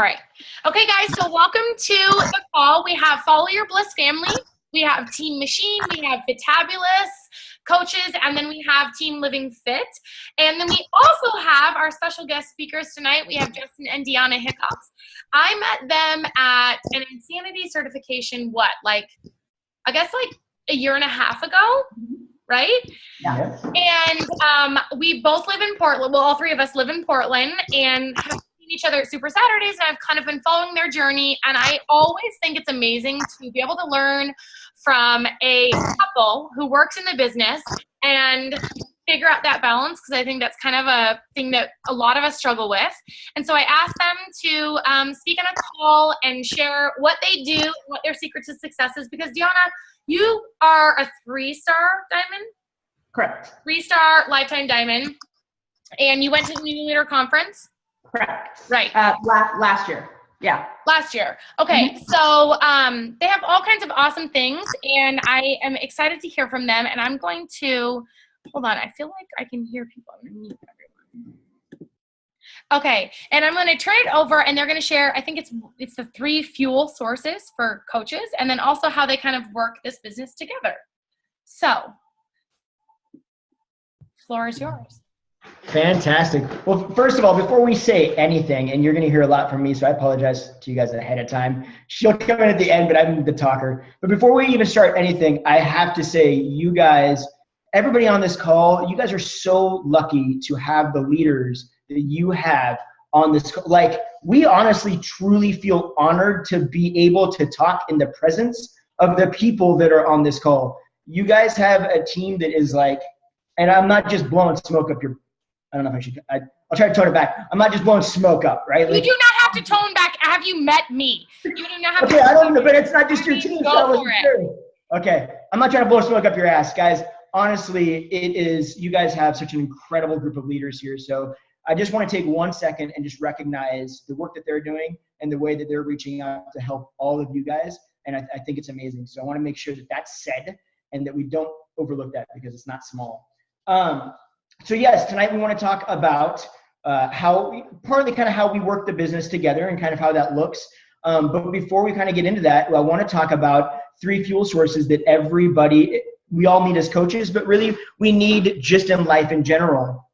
All right. Okay, guys, so welcome to the call. We have Follow Your Bliss Family. We have Team Machine. We have Fitabulous coaches, and then we have Team Living Fit. And then we also have our special guest speakers tonight. We have Justin and Dionna Hickox. I met them at an Insanity certification, I guess a year and a half ago, right? Yeah. And we both live in Portland. Well, all three of us live in Portland and have seen each other at Super Saturdays, and I've kind of been following their journey. And I always think it's amazing to be able to learn from a couple who works in the business and figure out that balance, because I think that's kind of a thing that a lot of us struggle with. And so I asked them to speak on a call and share what they do, what their secret to success is, because Dionna, you are a 3-star diamond? Correct. 3-star lifetime diamond. And you went to the New Leader Conference? Correct. Right. Last year. Yeah. Last year. Okay. So they have all kinds of awesome things, and I am excited to hear from them. And I'm going to, hold on, I feel like I can hear people. I'm going to mute everyone. Okay. And I'm going to turn it over, and they're going to share, I think it's the 3 fuel sources for coaches, and then also how they kind of work this business together. So, floor is yours. Fantastic. Well, first of all, before we say anything, and you're going to hear a lot from me, so I apologize to you guys ahead of time. She'll come in at the end, but I'm the talker. But before we even start anything, I have to say, you guys, everybody on this call, you guys are so lucky to have the leaders that you have on this. Like, we honestly, truly feel honored to be able to talk in the presence of the people that are on this call. You guys have a team that is like, and I'm not just blowing smoke up your, I don't know if I should, I'll try to tone it back. I'm not just blowing smoke up, right? Like, you do not have to tone back. Have you met me? You do not have okay, to. I don't know, but it's not just your team. Go for it. Okay, I'm not trying to blow smoke up your ass, guys. Honestly, it is, you guys have such an incredible group of leaders here. So I just want to take 1 second and just recognize the work that they're doing and the way that they're reaching out to help all of you guys. And I think it's amazing. So I want to make sure that that's said and that we don't overlook that, because it's not small. So yes, tonight we want to talk about partly kind of how we work the business together and kind of how that looks. But before we kind of get into that, I want to talk about 3 fuel sources that we all need as coaches, but really we need just in life in general.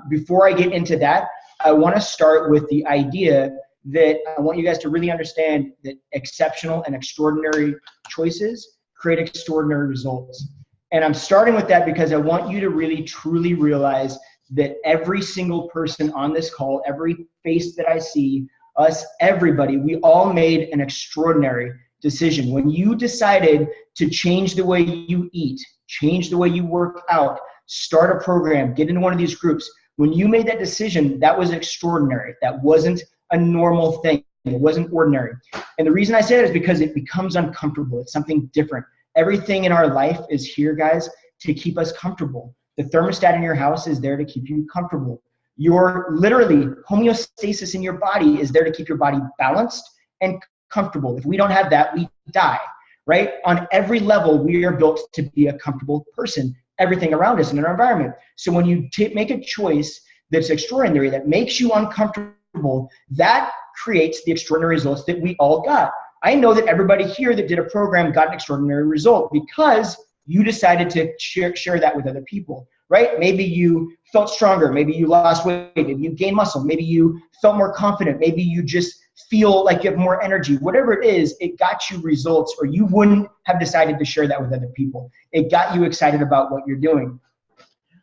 Before I get into that, I want to start with the idea that I want you guys to really understand that exceptional and extraordinary choices create extraordinary results. And I'm starting with that because I want you to really truly realize that every single person on this call, every face that I see, us, everybody, we all made an extraordinary decision. When you decided to change the way you eat, change the way you work out, start a program, get into one of these groups, when you made that decision, that was extraordinary. That wasn't a normal thing. It wasn't ordinary. And the reason I say that is because it becomes uncomfortable. It's something different. Everything in our life is here, guys, to keep us comfortable. The thermostat in your house is there to keep you comfortable. Your literally homeostasis in your body is there to keep your body balanced and comfortable. If we don't have that, we die, right? On every level, we are built to be a comfortable person, everything around us and in our environment. So when you make a choice that's extraordinary, that makes you uncomfortable, that creates the extraordinary results that we all got. I know that everybody here that did a program got an extraordinary result because you decided to share that with other people, right? Maybe you felt stronger. Maybe you lost weight. Maybe you gained muscle. Maybe you felt more confident. Maybe you just feel like you have more energy. Whatever it is, it got you results, or you wouldn't have decided to share that with other people. It got you excited about what you're doing.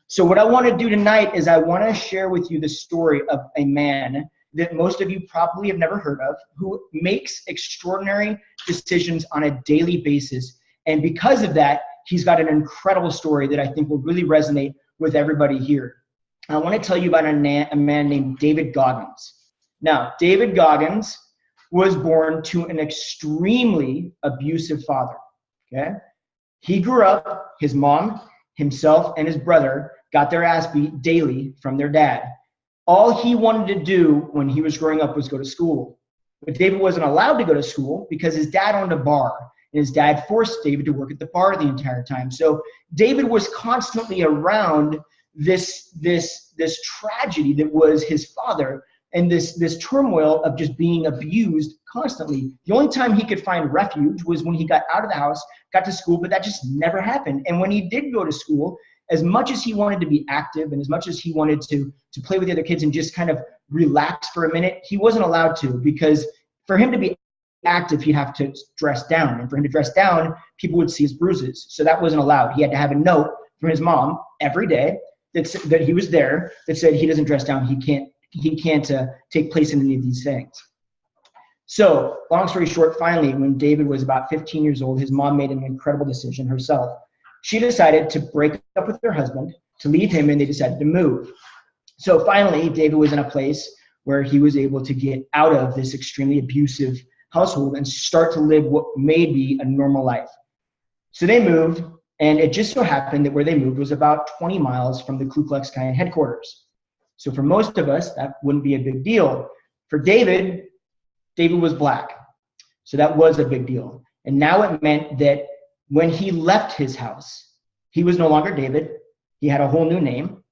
So what I want to do tonight is I want to share with you the story of a man that most of you probably have never heard of, who makes extraordinary decisions on a daily basis. And because of that, he's got an incredible story that I think will really resonate with everybody here. I want to tell you about a man named David Goggins. Now, David Goggins was born to an extremely abusive father, okay? He grew up, his mom, himself, and his brother got their ass beat daily from their dad. All he wanted to do when he was growing up was go to school. But David wasn't allowed to go to school because his dad owned a bar, and his dad forced David to work at the bar the entire time. So David was constantly around this tragedy that was his father and this turmoil of just being abused constantly. The only time he could find refuge was when he got out of the house, got to school, but that just never happened. And when he did go to school, as much as he wanted to be active and as much as he wanted to play with the other kids and just kind of relax for a minute, he wasn't allowed to, because for him to be active, he'd have to dress down. And for him to dress down, people would see his bruises. So that wasn't allowed. He had to have a note from his mom every day that he was there that said he doesn't dress down. He can't take place in any of these things. So long story short, finally, when David was about 15 years old, his mom made an incredible decision herself. She decided to break up with her husband, to leave him, and they decided to move. So finally, David was in a place where he was able to get out of this extremely abusive household and start to live what may be a normal life. So they moved, and it just so happened that where they moved was about 20 miles from the Ku Klux Klan headquarters. So for most of us, that wouldn't be a big deal. For David was black. So that was a big deal. And now it meant that when he left his house, he was no longer David. He had a whole new name.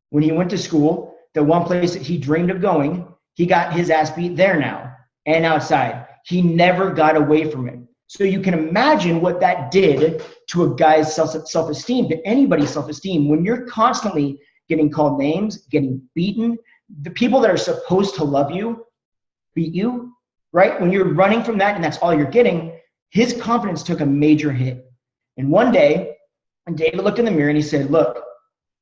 When he went to school, the one place that he dreamed of going, he got his ass beat there now and outside. He never got away from it. So you can imagine what that did to a guy's self-esteem, to anybody's self-esteem. When you're constantly getting called names, getting beaten, the people that are supposed to love you beat you, right? When you're running from that and that's all you're getting, his confidence took a major hit. And one day, and David looked in the mirror and he said, look,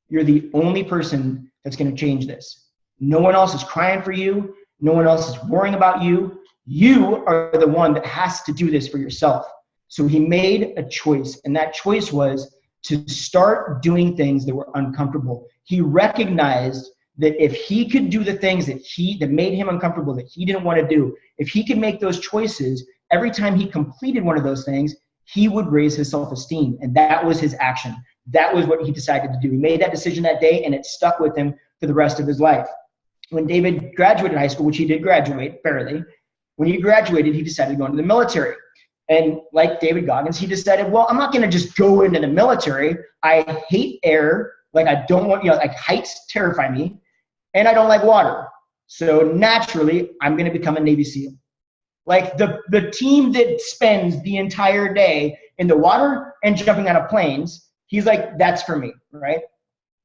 you're the only person that's going to change this. No one else is crying for you. No one else is worrying about you. You are the one that has to do this for yourself. So he made a choice, and that choice was to start doing things that were uncomfortable. He recognized that if he could do the things that made him uncomfortable, that he didn't want to do, if he could make those choices, every time he completed one of those things, he would raise his self-esteem. And that was his action. That was what he decided to do. He made that decision that day, and it stuck with him for the rest of his life. When David graduated high school, which he did graduate, barely, when he graduated, he decided to go into the military. And like David Goggins, he decided, well, I'm not going to just go into the military. I hate air. Like, I don't want, like, heights terrify me, and I don't like water. So naturally, I'm going to become a Navy SEAL. Like the team that spends the entire day in the water and jumping out of planes, he's like, that's for me, right?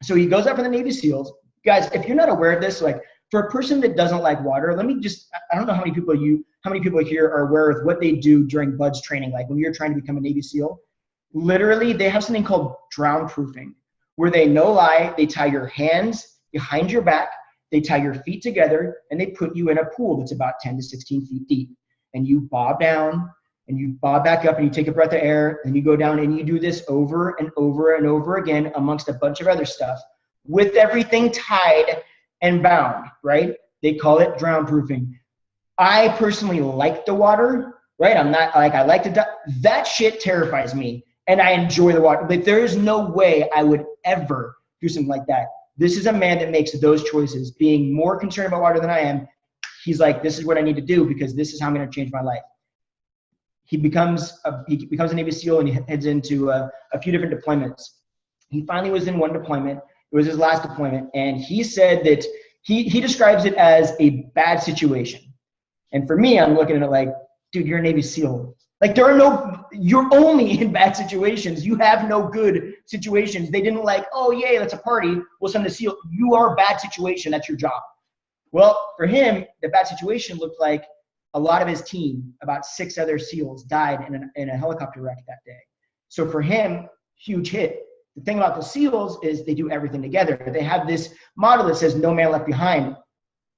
So he goes up for the Navy SEALs. Guys, if you're not aware of this, like, for a person that doesn't like water, let me just, I don't know how many people here are aware of what they do during BUD/S training. Like when you're trying to become a Navy SEAL, literally they have something called drown proofing, where they, no lie, they tie your hands behind your back, they tie your feet together, and they put you in a pool that's about 10 to 16 feet deep. And you bob down, and you bob back up, and you take a breath of air, and you go down, and you do this over and over and over again amongst a bunch of other stuff with everything tied and bound, right? They call it drown proofing. I personally like the water, right? I'm not like, I like to, that shit terrifies me, and I enjoy the water. But there is no way I would ever do something like that. This is a man that makes those choices, being more concerned about water than I am. He's like, this is what I need to do because this is how I'm going to change my life. He becomes a Navy SEAL, and he heads into a few different deployments. He finally was in one deployment. It was his last deployment, and he said that he describes it as a bad situation. And for me, I'm looking at it like, dude, you're a Navy SEAL. Like, you're only in bad situations. You have no good situations. They didn't like, oh, yay, that's a party, we'll send a SEAL. You are a bad situation. That's your job. Well, for him, the bad situation looked like a lot of his team, about 6 other SEALs, died in a helicopter wreck that day. So for him, huge hit. The thing about the SEALs is they do everything together. They have this model that says no man left behind.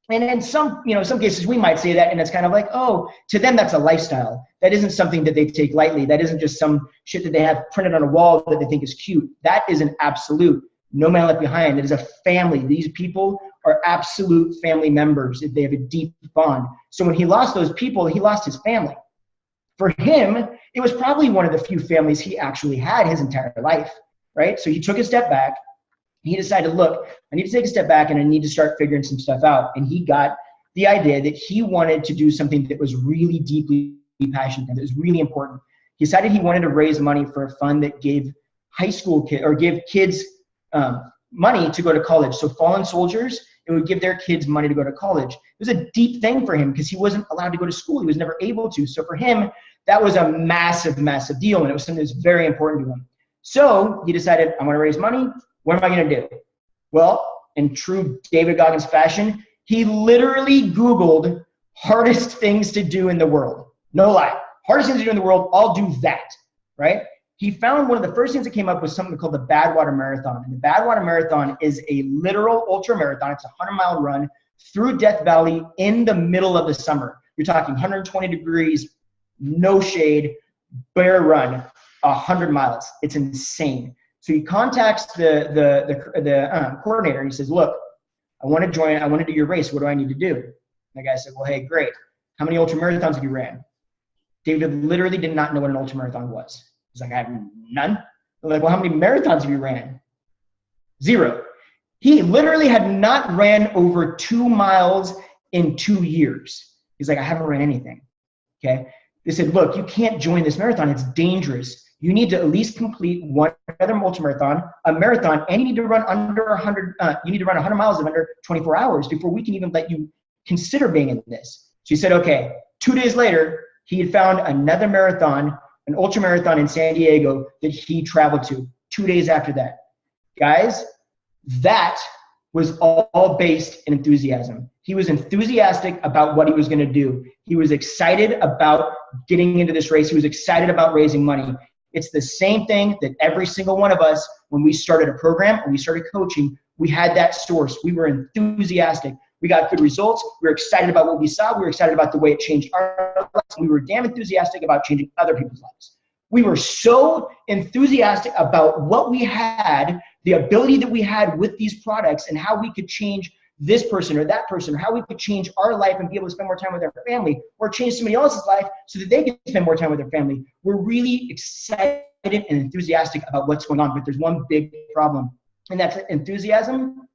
And in some cases we might say that, and it's kind of like, oh, to them that's a lifestyle. That isn't something that they take lightly. That isn't just some shit that they have printed on a wall that they think is cute. That is an absolute no man left behind. It is a family. These people are absolute family members. They have a deep bond. So when he lost those people, he lost his family. For him, it was probably one of the few families he actually had his entire life, right? So he took a step back. He decided, look, I need to take a step back and I need to start figuring some stuff out. And he got the idea that he wanted to do something that was really deeply passionate and that was really important. He decided he wanted to raise money for a fund that gave high school kids or give kids money to go to college. So fallen soldiers, It would give their kids money to go to college. It was a deep thing for him because he wasn't allowed to go to school. He was never able to. So for him, that was a massive, massive deal. And it was something that's very important to him. So he decided, I'm going to raise money. What am I going to do? Well, in true David Goggins fashion, he literally Googled hardest things to do in the world. No lie. Hardest things to do in the world, I'll do that, right? He found one of the first things that came up was something called the Badwater Marathon. And the Badwater Marathon is a literal ultra marathon. It's a 100-mile run through Death Valley in the middle of the summer. You're talking 120 degrees, no shade, bare run, 100 miles. It's insane. So he contacts the coordinator and he says, look, I want to join. I want to do your race. What do I need to do? And the guy said, well, hey, great. How many ultra marathons have you ran? David literally did not know what an ultra marathon was. He's like, I have none. They're like, well, how many marathons have you ran? 0. He literally had not ran over 2 miles in 2 years. He's like, I haven't ran anything. Okay. They said, look, you can't join this marathon. It's dangerous. You need to at least complete one other ultramarathon, a marathon, and you need to run under 100. You need to run 100 miles in under 24 hours before we can even let you consider being in this. So he said, okay. 2 days later, he had found another marathon, an ultra marathon in San Diego that he traveled to 2 days after that. Guys, that was all based in enthusiasm. He was enthusiastic about what he was going to do. He was excited about getting into this race. He was excited about raising money. It's the same thing that every single one of us, when we started a program, when we started coaching, we had that source. We were enthusiastic. We got good results. We were excited about what we saw. We were excited about the way it changed our lives. We were damn enthusiastic about changing other people's lives. We were so enthusiastic about what we had, the ability that we had with these products and how we could change this person or that person, or how we could change our life and be able to spend more time with our family, or change somebody else's life so that they can spend more time with their family. We're really excited and enthusiastic about what's going on, but there's one big problem, and that's that enthusiasm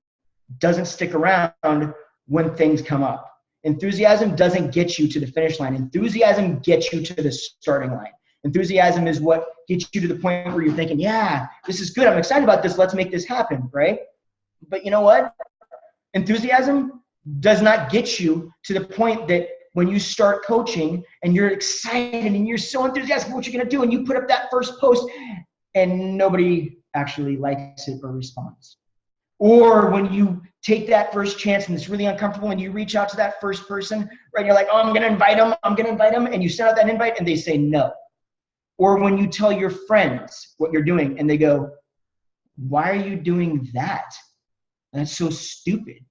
doesn't stick around when things come up. Enthusiasm doesn't get you to the finish line. Enthusiasm gets you to the starting line. Enthusiasm is what gets you to the point where you're thinking, yeah, this is good. I'm excited about this. Let's make this happen, right? But you know what? Enthusiasm does not get you to the point that when you start coaching and you're excited and you're so enthusiastic about what you're going to do and you put up that first post and nobody actually likes it or responds. Or when you take that first chance and it's really uncomfortable and you reach out to that first person, right? You're like, oh, I'm going to invite them. And you send out that invite and they say no. Or when you tell your friends what you're doing and they go, why are you doing that? That's so stupid.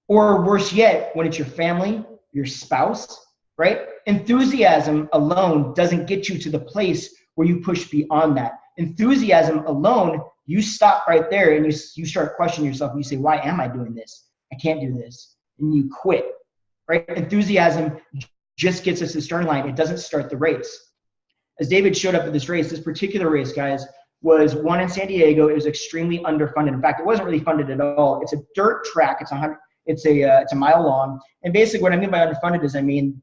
Or worse yet, when it's your family, your spouse, right? Enthusiasm alone doesn't get you to the place where you push beyond that. Enthusiasm alone, you stop right there and you start questioning yourself and you say, why am I doing this? I can't do this. And you quit, right? Enthusiasm just gets us to the starting line. It doesn't start the race. As David showed up at this race, this particular race, guys, was one in San Diego. It was extremely underfunded. In fact, it wasn't really funded at all. It's a dirt track. It's a mile long. And basically what I mean by underfunded is,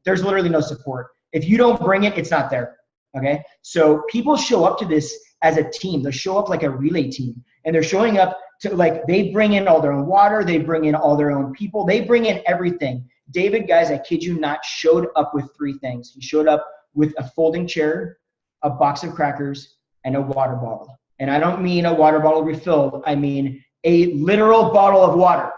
there's literally no support. If you don't bring it, it's not there. Okay. So people show up to this as a team. They show up like a relay team, and they're showing up to, like, they bring in all their own water. They bring in all their own people. They bring in everything. David, guys, I kid you not, showed up with 3 things. He showed up with a folding chair, a box of crackers, and a water bottle. And I don't mean a water bottle refilled. I mean a literal bottle of water.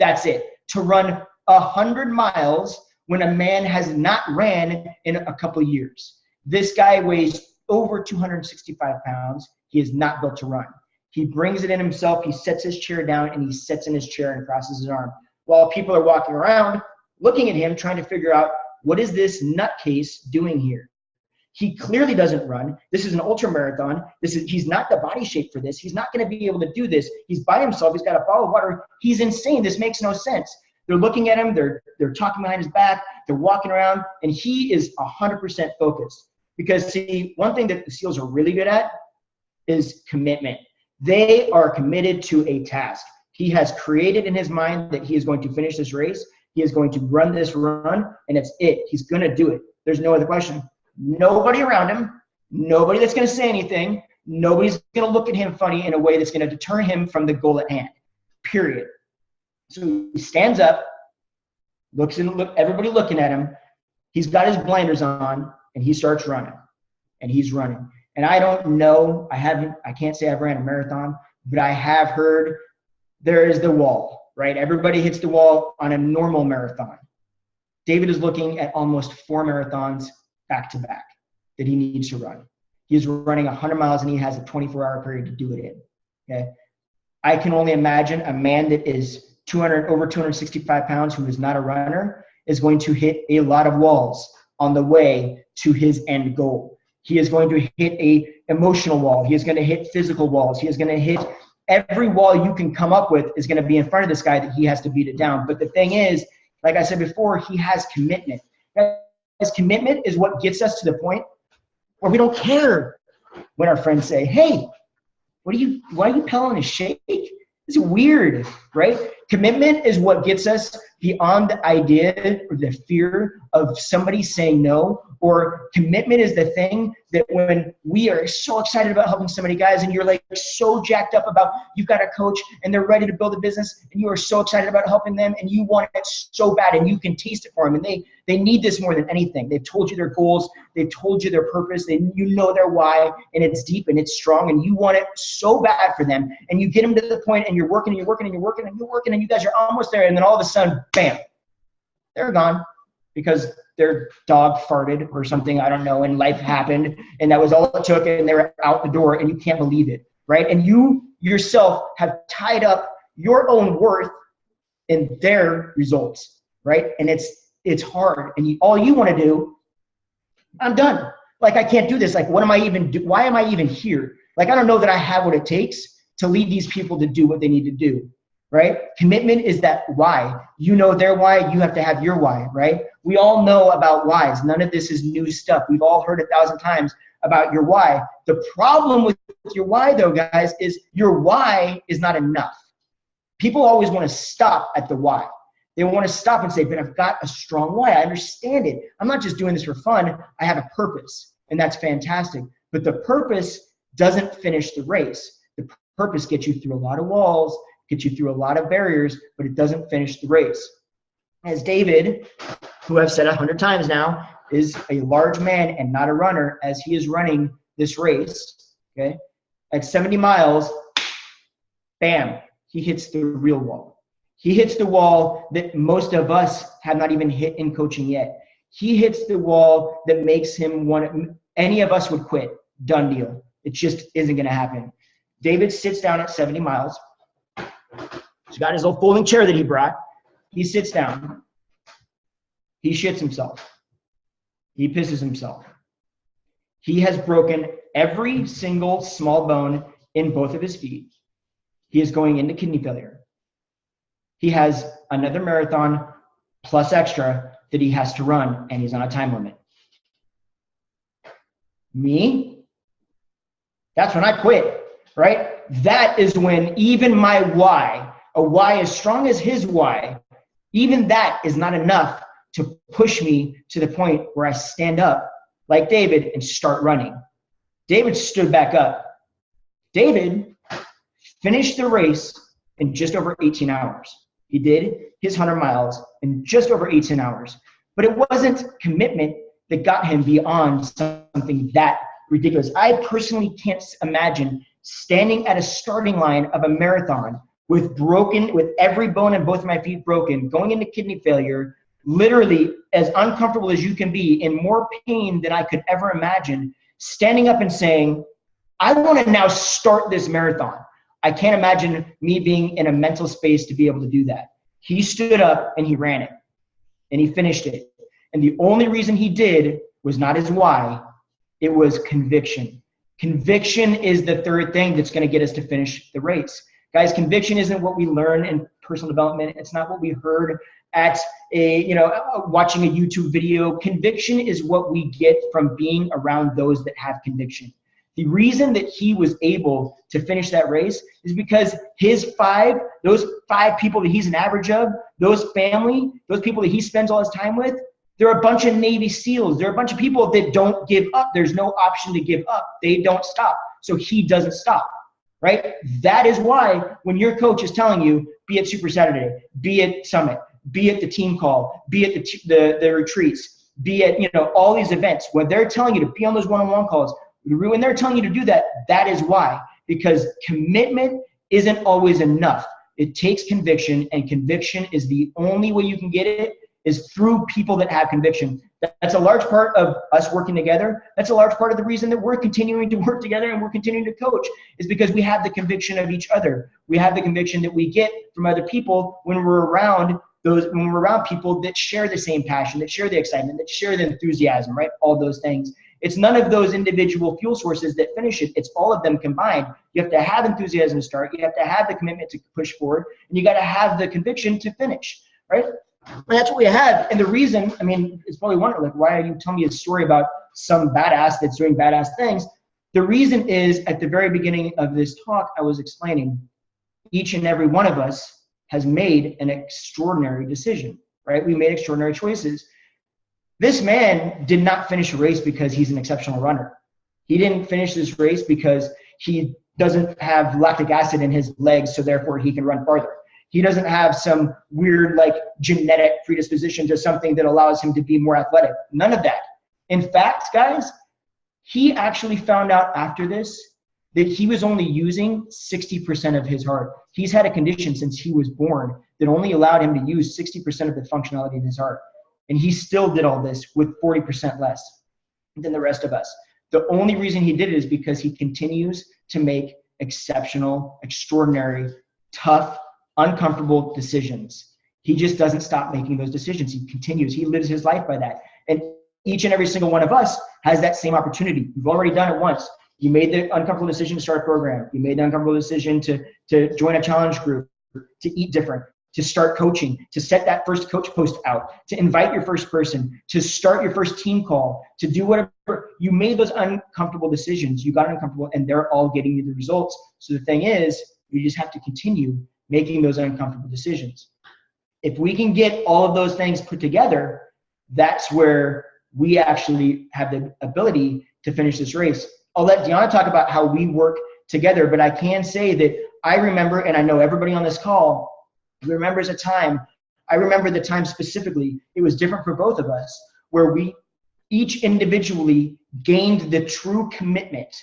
That's it. To run 100 miles when a man has not ran in a couple of years. This guy weighs over 265 pounds. He is not built to run. He brings it in himself. He sets his chair down and he sits in his chair and crosses his arm while people are walking around looking at him, trying to figure out, what is this nutcase doing here? He clearly doesn't run. This is an ultra marathon. He's not the body shape for this. He's not going to be able to do this. He's by himself. He's got a bottle of water. He's insane. This makes no sense. They're looking at him. They're talking behind his back. They're walking around, and he is 100% focused. Because, see, one thing that the SEALs are really good at is commitment. They are committed to a task. He has created in his mind that he is going to finish this race. He is going to run this run, and it's it. He's going to do it. There's no other question. Nobody around him, nobody that's going to say anything, nobody's going to look at him funny in a way that's going to deter him from the goal at hand, period. So he stands up, everybody looking at him. He's got his blinders on, and he starts running. And he's running. And I don't know, I can't say I've ran a marathon, but I have heard there is the wall, right? Everybody hits the wall on a normal marathon. David is looking at almost 4 marathons back to back that he needs to run. He's running 100 miles and he has a 24-hour period to do it in. Okay. I can only imagine a man that is over 265 pounds who is not a runner is going to hit a lot of walls on the way to his end goal. He is going to hit a emotional wall. He is going to hit physical walls. He is going to hit every wall you can come up with is going to be in front of this guy that he has to beat it down. But the thing is, like I said before, he has commitment. His commitment is what gets us to the point where we don't care when our friends say, hey, why are you pelling a shake? It's weird, right? Commitment is what gets us beyond the idea or the fear of somebody saying no, or commitment is the thing that when we are so excited about helping somebody, guys, and you're like so jacked up about you've got a coach and they're ready to build a business and you are so excited about helping them and you want it so bad and you can taste it for them and they need this more than anything. They've told you their goals, they've told you their purpose, you know their why, and it's deep and it's strong and you want it so bad for them, and you get them to the point and you're working and you're working and you're working and you're working and you guys are almost there, and then all of a sudden, bam, they're gone because their dog farted or something, I don't know, and life happened and that was all it took and they were out the door and you can't believe it, right? And you yourself have tied up your own worth in their results, right? And it's hard, and all you want to do, I'm done. Like, I can't do this. Like, what am I even do? Why am I even here? Like, I don't know that I have what it takes to lead these people to do what they need to do, right? Commitment is that why. You know their why, you have to have your why, right? We all know about whys. None of this is new stuff. We've all heard 1,000 times about your why. The problem with your why, though, guys, is your why is not enough. People always want to stop at the why. They want to stop and say, but I've got a strong why. I understand it. I'm not just doing this for fun. I have a purpose, and that's fantastic. But the purpose doesn't finish the race. The purpose gets you through a lot of walls, gets you through a lot of barriers, but it doesn't finish the race. As David, who I've said 100 times now, is a large man and not a runner, as he is running this race, okay, at 70 miles, bam, he hits the real wall. He hits the wall that most of us have not even hit in coaching yet. He hits the wall that makes him any of us would quit. Done deal. It just isn't going to happen. David sits down at 70 miles. He's got his little folding chair that he brought. He sits down. He shits himself. He pisses himself. He has broken every single small bone in both of his feet. He is going into kidney failure. He has another marathon plus extra that he has to run, and he's on a time limit. Me? That's when I quit, right? That is when even my why, a why as strong as his why, even that is not enough to push me to the point where I stand up like David and start running. David stood back up. David finished the race in just over 18 hours. He did his 100 miles in just over 18 hours. But it wasn't commitment that got him beyond something that ridiculous. I personally can't imagine standing at a starting line of a marathon with every bone in both of my feet broken, going into kidney failure, literally as uncomfortable as you can be, in more pain than I could ever imagine, standing up and saying, I want to now start this marathon. I can't imagine me being in a mental space to be able to do that. He stood up and he ran it and he finished it. And the only reason he did was not his why. It was conviction. Conviction is the third thing that's going to get us to finish the race. Guys, conviction isn't what we learn in personal development. It's not what we heard at watching a YouTube video. Conviction is what we get from being around those that have conviction. The reason that he was able to finish that race is because those five people that he's an average of, those people that he spends all his time with, they're a bunch of Navy SEALs. They're a bunch of people that don't give up. There's no option to give up. They don't stop. So he doesn't stop, right? That is why when your coach is telling you, be at Super Saturday, be at Summit, be at the team call, be at the retreats, be at, you know, all these events, when they're telling you to be on those one-on-one calls, when they're telling you to do that, that is why. Because commitment isn't always enough. It takes conviction, and conviction is the only way you can get it is through people that have conviction. That's a large part of us working together. That's a large part of the reason that we're continuing to work together and we're continuing to coach, is because we have the conviction of each other. We have the conviction that we get from other people when we're around people that share the same passion, that share the excitement, that share the enthusiasm, right? All those things. It's none of those individual fuel sources that finish it. It's all of them combined. You have to have enthusiasm to start. You have to have the commitment to push forward, and you got to have the conviction to finish, right? And that's what we have. And the reason, I mean, it's probably wondering, like, why are you telling me a story about some badass that's doing badass things? The reason is, at the very beginning of this talk, I was explaining each and every one of us has made an extraordinary decision, right? We made extraordinary choices. This man did not finish a race because he's an exceptional runner. He didn't finish this race because he doesn't have lactic acid in his legs, so therefore he can run farther. He doesn't have some weird, like, genetic predisposition to something that allows him to be more athletic. None of that. In fact, guys, he actually found out after this that he was only using 60% of his heart. He's had a condition since he was born that only allowed him to use 60% of the functionality in his heart. And he still did all this with 40% less than the rest of us. The only reason he did it is because he continues to make exceptional, extraordinary, tough, uncomfortable decisions. He just doesn't stop making those decisions. He continues. He lives his life by that. And each and every single one of us has that same opportunity. You've already done it once. You made the uncomfortable decision to start a program. You made the uncomfortable decision to join a challenge group, to eat different, to start coaching, to set that first coach post out, to invite your first person, to start your first team call, to do whatever. You made those uncomfortable decisions. You got uncomfortable, and they're all getting you the results. So the thing is, you just have to continue making those uncomfortable decisions. If we can get all of those things put together, that's where we actually have the ability to finish this race. I'll let Dionna talk about how we work together, but I can say that I remember, and I know everybody on this call remembers a time, I remember the time specifically, it was different for both of us, where we each individually gained the true commitment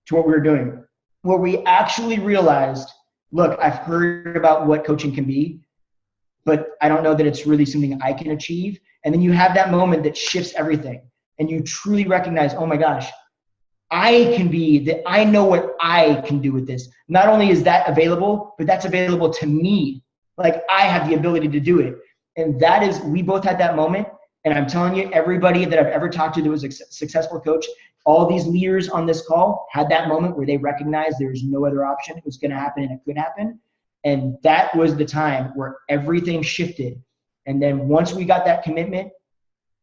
to what we were doing, where we actually realized, look, I've heard about what coaching can be, but I don't know that it's really something I can achieve. And then you have that moment that shifts everything, and you truly recognize, oh my gosh, I know what I can do with this. Not only is that available, but that's available to me. Like, I have the ability to do it. And that is, we both had that moment. And I'm telling you, everybody that I've ever talked to that was a successful coach, all these leaders on this call had that moment where they recognized there's no other option. It was going to happen, and it could happen. And that was the time where everything shifted. And then once we got that commitment,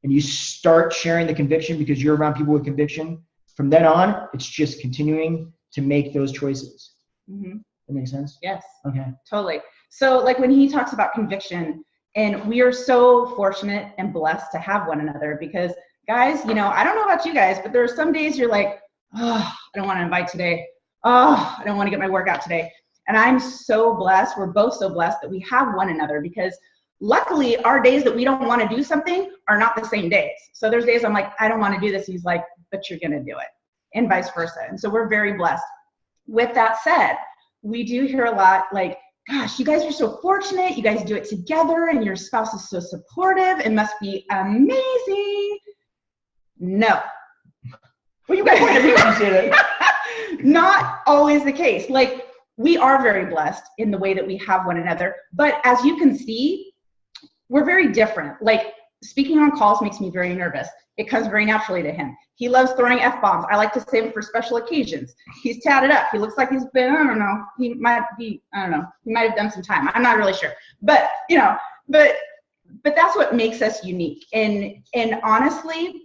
and you start sharing the conviction because you're around people with conviction, from then on, it's just continuing to make those choices. Mm-hmm. That makes sense? Yes. Okay. Totally. So, like, when he talks about conviction, and we are so fortunate and blessed to have one another, because, guys, you know, I don't know about you guys, but there are some days you're like, oh, I don't want to invite today. Oh, I don't want to get my workout today. And I'm so blessed. We're both so blessed that we have one another, because luckily our days that we don't want to do something are not the same days. So there's days I'm like, I don't want to do this. He's like, but you're going to do it, and vice versa. And so we're very blessed. With that said, we do hear a lot like, gosh, you guys are so fortunate. You guys do it together, and your spouse is so supportive. It must be amazing. No. Well, you guys want to be not always the case. Like, we are very blessed in the way that we have one another. But as you can see, we're very different. Like, speaking on calls makes me very nervous. It comes very naturally to him. He loves throwing F-bombs. I like to save them for special occasions. He's tatted up. He looks like he's been, I don't know. He might have done some time. I'm not really sure. But, you know, but that's what makes us unique. And honestly,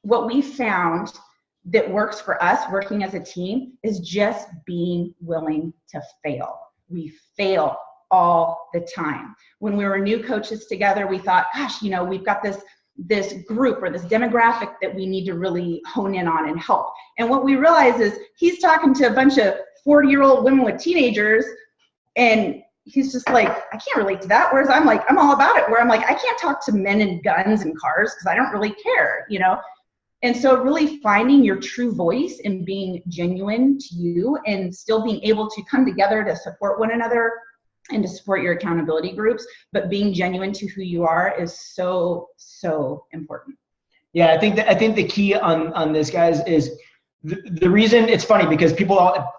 what we found that works for us working as a team is just being willing to fail. We fail all the time. When we were new coaches together, we thought, gosh, you know, we've got this group or this demographic that we need to really hone in on and help. And what we realize is he's talking to a bunch of 40-year-old women with teenagers. And he's just like, I can't relate to that. Whereas I'm like, I'm all about it. Where I'm like, I can't talk to men and guns and cars because I don't really care, you know? And so really finding your true voice and being genuine to you and still being able to come together to support one another and to support your accountability groups, but being genuine to who you are is so, so important. Yeah, I think the key on this, guys, is the reason. It's funny because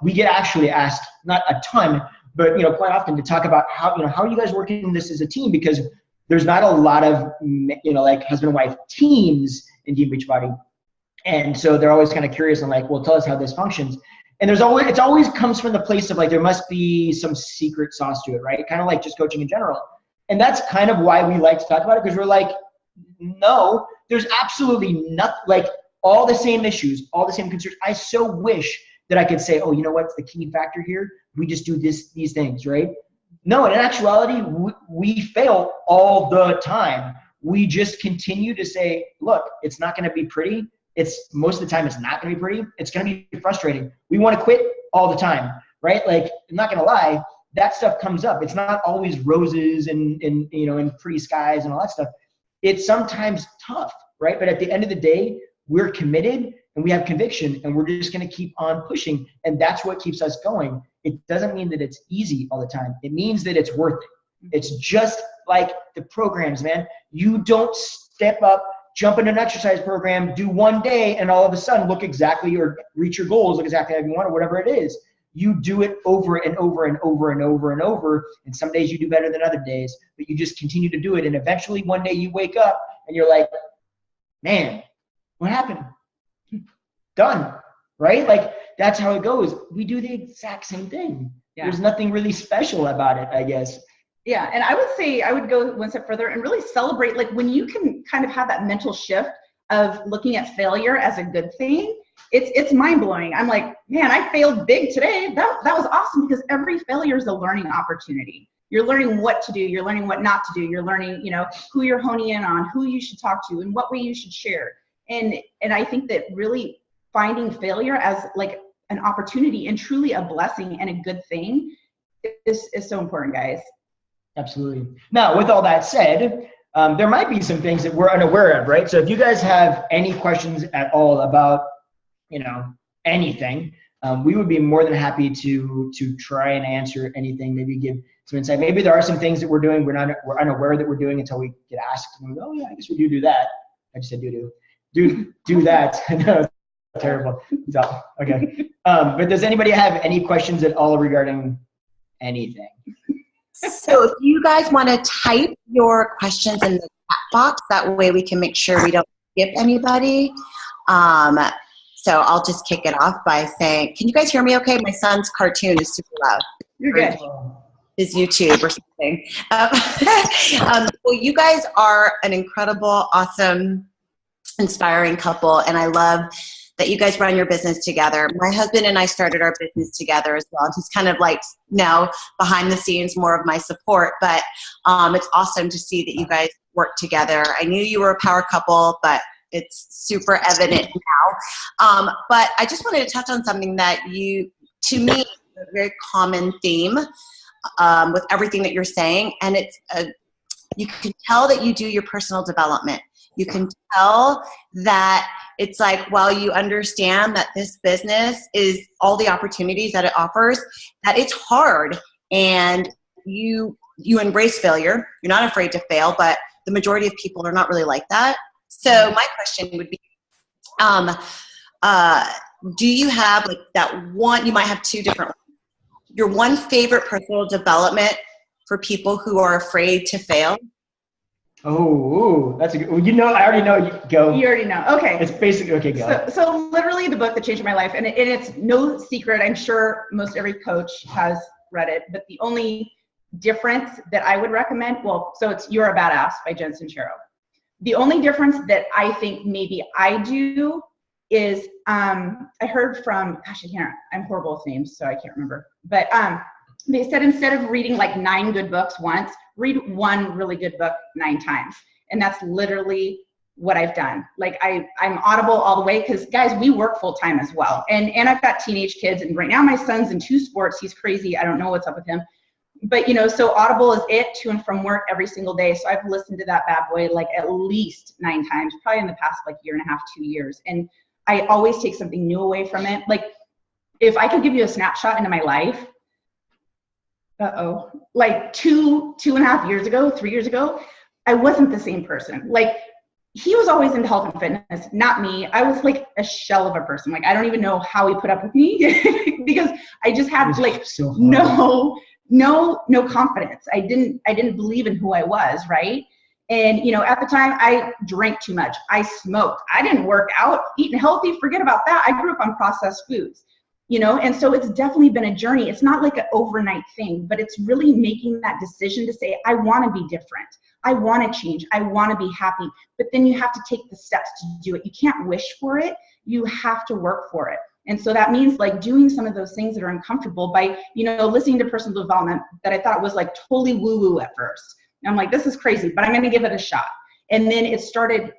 we get actually asked, not a ton, but quite often, to talk about how are you guys working this as a team, because there's not a lot of like husband and wife teams in Team Beachbody. And so they're always kind of curious and like, well, tell us how this functions. And it always comes from the place of like, there must be some secret sauce to it, right? Kind of like just coaching in general. And that's kind of why we like to talk about it, because we're like, no, there's absolutely nothing, like all the same issues, all the same concerns. I so wish that I could say, oh, you know what's the key factor here? We just do these things, right? No, in actuality, we fail all the time. We just continue to say, look, it's not going to be pretty. Most of the time it's not going to be pretty. It's going to be frustrating. We want to quit all the time, right? Like, I'm not going to lie, that stuff comes up. It's not always roses and pretty skies and all that stuff. It's sometimes tough, right? But at the end of the day, we're committed and we have conviction, and we're just going to keep on pushing. And that's what keeps us going. It doesn't mean that it's easy all the time. It means that it's worth it. It's just like the programs, man. You don't step up, jump into an exercise program, do one day, and all of a sudden look exactly or reach your goals, look exactly how you want, or whatever it is. You do it over and over and over and over and over. And some days you do better than other days, but you just continue to do it. And eventually one day you wake up and you're like, man, what happened? Done, right? Like, that's how it goes. We do the exact same thing. Yeah. There's nothing really special about it, I guess. Yeah, and I would say I would go one step further and really celebrate, like when you can kind of have that mental shift of looking at failure as a good thing, it's mind-blowing. I'm like, man, I failed big today. That was awesome, because every failure is a learning opportunity. You're learning what to do. You're learning what not to do. You're learning, who you're honing in on, who you should talk to, and what way you should share. And I think that really finding failure as like an opportunity and truly a blessing and a good thing is so important, guys. Absolutely. Now, with all that said, there might be some things that we're unaware of, right? So if you guys have any questions at all about, anything, we would be more than happy to try and answer anything, maybe give some insight. Maybe there are some things that we're doing, we're unaware that we're doing until we get asked. And we go, oh yeah, I guess we do that. I just said do that. No, terrible. Okay. But does anybody have any questions at all regarding anything? So if you guys want to type your questions in the chat box, that way we can make sure we don't skip anybody. So I'll just kick it off by saying, can you guys hear me okay? My son's cartoon is super loud. You're good. His YouTube or something. Well, you guys are an incredible, awesome, inspiring couple, and I love that you guys run your business together. My husband and I started our business together as well. He's kind of like now behind the scenes, more of my support, but it's awesome to see that you guys work together. I knew you were a power couple, but it's super evident now. But I just wanted to touch on something that to me, is a very common theme with everything that you're saying. And it's you can tell that you do your personal development. You can tell that it's like, while you understand that this business is all the opportunities that it offers, that it's hard, and you embrace failure. You're not afraid to fail, but the majority of people are not really like that. So my question would be, do you have like that one, you might have two different ones, your one favorite personal development for people who are afraid to fail? Oh, that's a good, I already know. Go. You already know. Okay. It's basically, okay, go. So literally the book that changed my life, and it's no secret, I'm sure most every coach has read it, but the only difference that I would recommend, so it's You're a Badass by Jen Sincero. The only difference that I think maybe I do is, I heard from, I'm horrible with names, so I can't remember, but they said instead of reading like 9 good books once, read one really good book 9 times. And that's literally what I've done. Like I'm audible all the way, because guys, we work full time as well. And I've got teenage kids, and right now my son's in 2 sports. He's crazy. I don't know what's up with him. But, you know, so Audible is it to and from work every single day. So I've listened to that bad boy like at least 9 times, probably in the past like year and a half, 2 years. And I always take something new away from it. Like if I could give you a snapshot into my life, like 2.5 years ago, 3 years ago, I wasn't the same person. Like he was always into health and fitness, not me. I was like a shell of a person. Like I don't even know how he put up with me because I just had like no confidence. I didn't believe in who I was, right? And, you know, at the time I drank too much. I smoked. I didn't work out, eating healthy, forget about that. I grew up on processed foods, you know, and so it's definitely been a journey. It's not like an overnight thing, but it's really making that decision to say, I want to be different. I want to change. I want to be happy. But then you have to take the steps to do it. You can't wish for it. You have to work for it. And so that means like doing some of those things that are uncomfortable by, you know, listening to personal development that I thought was like totally woo-woo at first. And I'm like, this is crazy, but I'm going to give it a shot. And then it started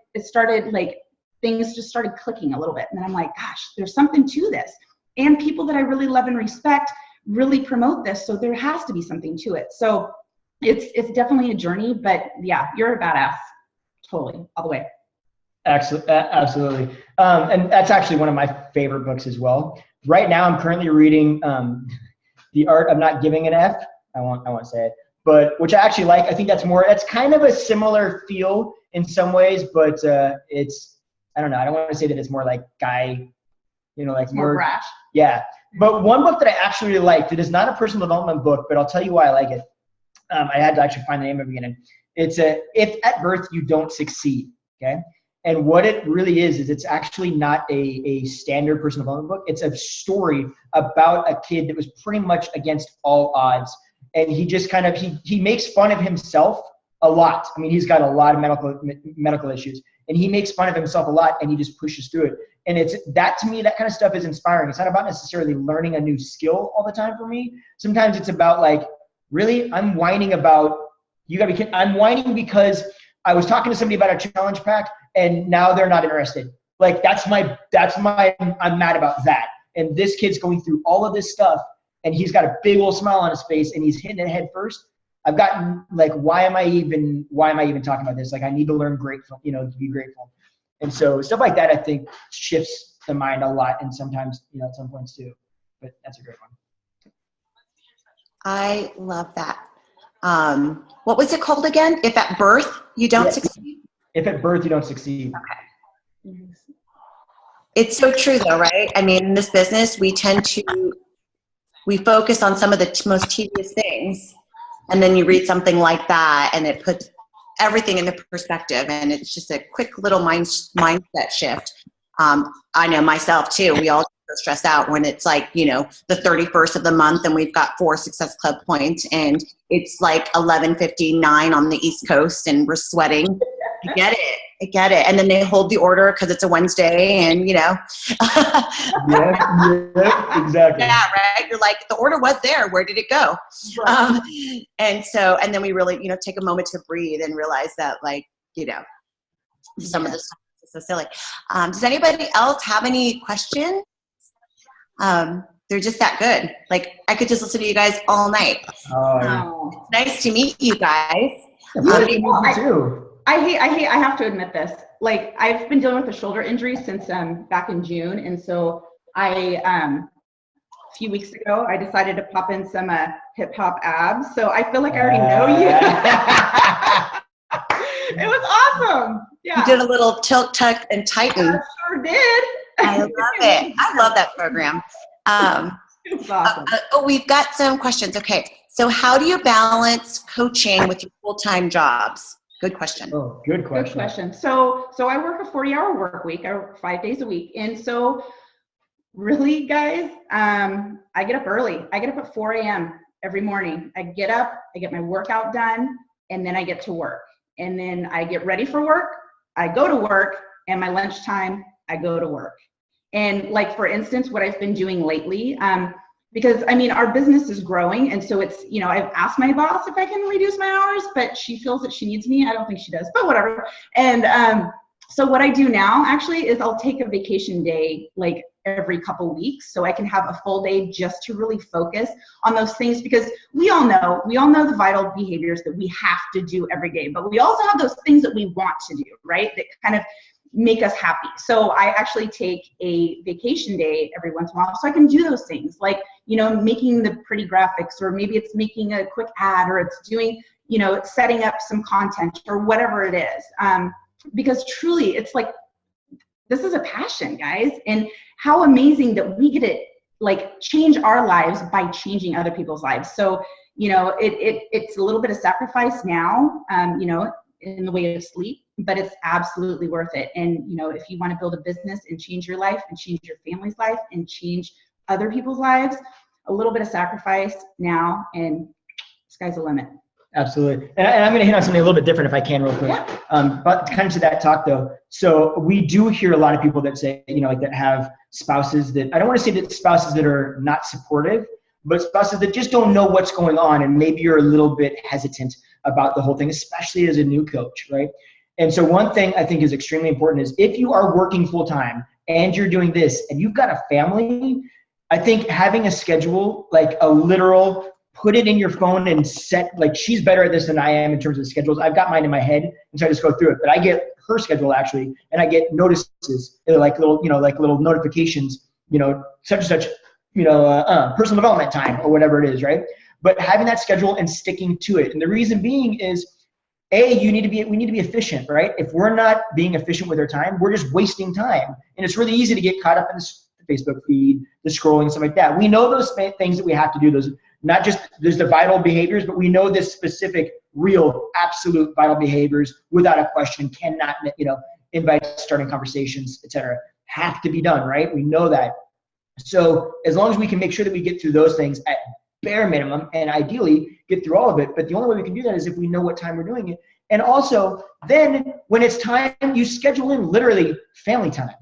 like things just started clicking a little bit. And then I'm like, gosh, there's something to this. And people that I really love and respect really promote this. So there has to be something to it. So it's definitely a journey, but yeah, you're a badass. Totally. All the way. Absolutely. And that's actually one of my favorite books as well. Right now, I'm currently reading The Art of Not Giving an F. I won't say it, but which I actually like. I think that's kind of a similar feel in some ways, but it's, I don't know. I don't want to say that it's more like guy, you know, like it's more brash. Yeah. But one book that I actually really liked, it is not a personal development book, but I'll tell you why I like it. I had to actually find the name of it again. It's If at Birth You Don't Succeed. Okay. And what it really is it's actually not a standard personal development book. It's a story about a kid that was pretty much against all odds. And he just kind of, he makes fun of himself a lot. I mean, he's got a lot of medical issues, and he makes fun of himself a lot, and he just pushes through it. And it's that, to me, that kind of stuff is inspiring. It's not about necessarily learning a new skill all the time for me. Sometimes it's about like, really, I'm whining about, you gotta be kidding. I'm whining because I was talking to somebody about a challenge pack, and now they're not interested. Like I'm mad about that. And this kid's going through all of this stuff, and he's got a big old smile on his face, and he's hitting it head first. I've gotten like, why am I even talking about this? Like I need to learn grateful, you know, to be grateful. And so stuff like that, I think shifts the mind a lot, and sometimes, you know, at some points too, but that's a great one. I love that. What was it called again? If at birth you don't succeed? If at birth you don't succeed. Okay. It's so true though, right? I mean, in this business, we focus on some of the most tedious things, and then you read something like that and it puts everything into perspective, and it's just a quick little mindset shift. I know myself too. We all get stressed out when it's like, you know, the 31st of the month and we've got 4 Success Club points and it's like 11:59 on the East Coast and we're sweating. I get it. And then they hold the order because it's a Wednesday, and you know. yeah, exactly. Yeah, right. You're like, the order was there. Where did it go? Right. And then we really, you know, take a moment to breathe and realize that, like, you know, some of this stuff is so silly. Does anybody else have any questions? They're just that good. Like, I could just listen to you guys all night. It's nice to meet you guys. Me too. I have to admit this. Like, I've been dealing with a shoulder injury since back in June. And so a few weeks ago, I decided to pop in some hip hop abs. So I feel like I already know you. It was awesome. Yeah. You did a little tilt, tuck, and tighten. I sure did. I love it. I love that program. It was awesome. We've got some questions. Okay. So how do you balance coaching with your full-time jobs? Good question. Oh, good question. Good question. So I work a 40-hour work week. I work 5 days a week. And so really, guys, I get up early. I get up at 4 a.m. every morning. I get up, I get my workout done, and then I get to work. And then I get ready for work. I go to work, and my lunchtime, I go to work. And like, for instance, what I've been doing lately, because I mean, our business is growing. And so it's, you know, I've asked my boss if I can reduce my hours, but she feels that she needs me. I don't think she does, but whatever. And So what I do now actually is I'll take a vacation day like every couple weeks so I can have a full day just to really focus on those things, because we all know the vital behaviors that we have to do every day, but we also have those things that we want to do, right? That kind of make us happy. So I actually take a vacation day every once in a while so I can do those things, like, you know, making the pretty graphics, or maybe it's making a quick ad, or it's doing, you know, setting up some content or whatever it is. Because truly it's like, this is a passion, guys, and how amazing that we get to like change our lives by changing other people's lives. So, you know, it's a little bit of sacrifice now, you know, in the way of sleep, but it's absolutely worth it. And, you know, if you want to build a business and change your life and change your family's life and change other people's lives, a little bit of sacrifice now, and sky's the limit. Absolutely. And I'm going to hit on something a little bit different if I can real quick. Yeah. But kind of to that talk though. So we do hear a lot of people that say, you know, like that have spouses that, I don't want to say that spouses that are not supportive, but spouses that just don't know what's going on. And maybe you're a little bit hesitant about the whole thing, especially as a new coach, right? And so one thing I think is extremely important is if you are working full time and you're doing this and you've got a family, I think having a schedule, like a literal, put it in your phone and set, like she's better at this than I am in terms of schedules. I've got mine in my head, and so I just go through it. But I get her schedule actually, and I get notices, like little, you know, like little notifications, you know, such and such, you know, personal development time or whatever it is, right? But having that schedule and sticking to it. And the reason being is, we need to be efficient, right? If we're not being efficient with our time, we're just wasting time. And it's really easy to get caught up in the Facebook feed, the scrolling, stuff like that. We know those things that we have to do, those, not just there's the vital behaviors, but we know this specific, real, absolute vital behaviors without a question cannot, you know, invite starting conversations, etc. have to be done, right? We know that. So as long as we can make sure that we get through those things at bare minimum, and ideally get through all of it, but the only way we can do that is if we know what time we're doing it. And also, then when it's time, you schedule in literally family time,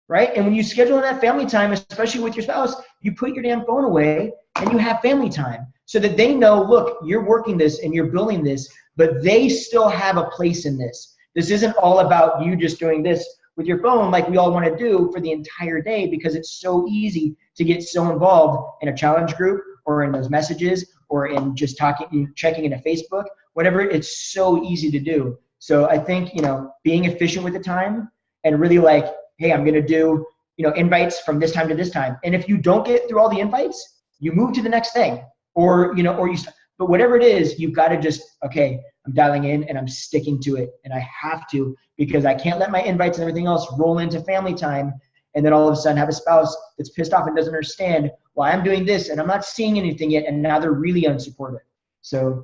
right? And when you schedule in that family time, especially with your spouse, you put your damn phone away and you have family time so that they know, look, you're working this and you're building this, but they still have a place in this. This isn't all about you just doing this with your phone like we all want to do for the entire day, because it's so easy to get so involved in a challenge group or in those messages or in just talking, checking into Facebook, whatever. It's so easy to do. So I think, you know, being efficient with the time and really like, hey, I'm going to do, you know, invites from this time to this time. And if you don't get through all the invites, you move to the next thing, or, you know, or you, but whatever it is, you've got to just, okay, I'm dialing in and I'm sticking to it. And I have to, because I can't let my invites and everything else roll into family time. And then all of a sudden have a spouse that's pissed off and doesn't understand why I'm doing this and I'm not seeing anything yet. And now they're really unsupportive. So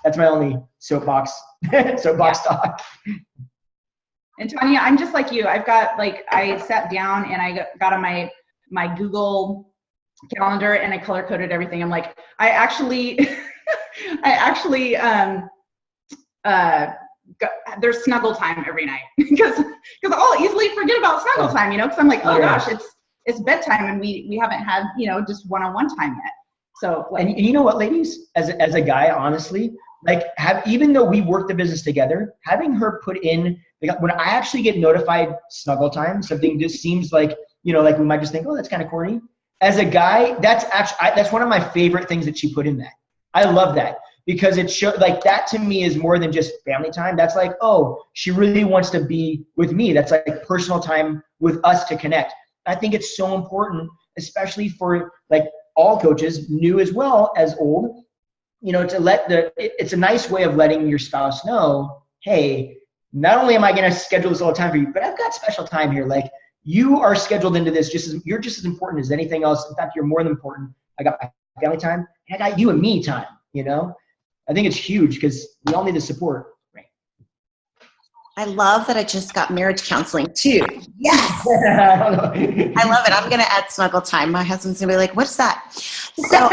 that's my only soapbox talk. And Tanya, I'm just like you. I've got, like, I sat down and I got on my Google calendar and I color coded everything. I'm like, there's snuggle time every night because I'll easily forget about snuggle time, you know, because I'm like, oh gosh, it's bedtime and we haven't had, you know, just one-on-one time yet. So, like, and you know what, ladies, as a guy, honestly, like, even though we work the business together, having her put in, when I actually get notified snuggle time, something just seems like, you know, like we might just think, oh, that's kind of corny. As a guy, that's one of my favorite things that she put in that. I love that because it shows, like, that to me is more than just family time. That's like, oh, she really wants to be with me. That's like personal time with us to connect. I think it's so important, especially for like all coaches, new as well as old, you know, to it's a nice way of letting your spouse know, hey, not only am I going to schedule this all the time for you, but I've got special time here. Like, you are scheduled into this you're just as important as anything else. In fact, you're more than important. I got my family time and I got you and me time, you know? I think it's huge because we all need the support. Right. I love that I just got marriage counseling too. Yes. I love it. I'm going to add snuggle time. My husband's going to be like, what's that? So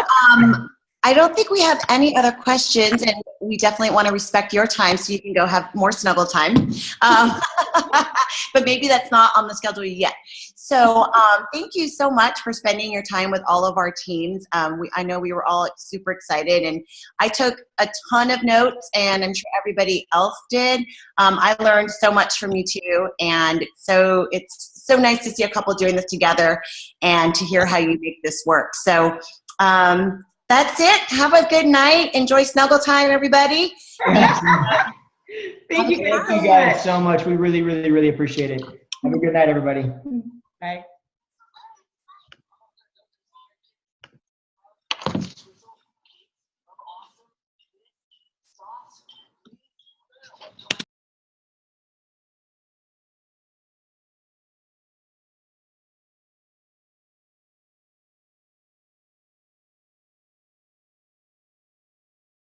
I don't think we have any other questions, and we definitely want to respect your time so you can go have more snuggle time. but maybe that's not on the schedule yet. So thank you so much for spending your time with all of our teams. I know we were all super excited, and I took a ton of notes, and I'm sure everybody else did. I learned so much from you too, and so it's so nice to see a couple doing this together and to hear how you make this work. So that's it. Have a good night. Enjoy snuggle time, everybody. Thank you guys so much. We really, really, really appreciate it. Have a good night, everybody. Bye.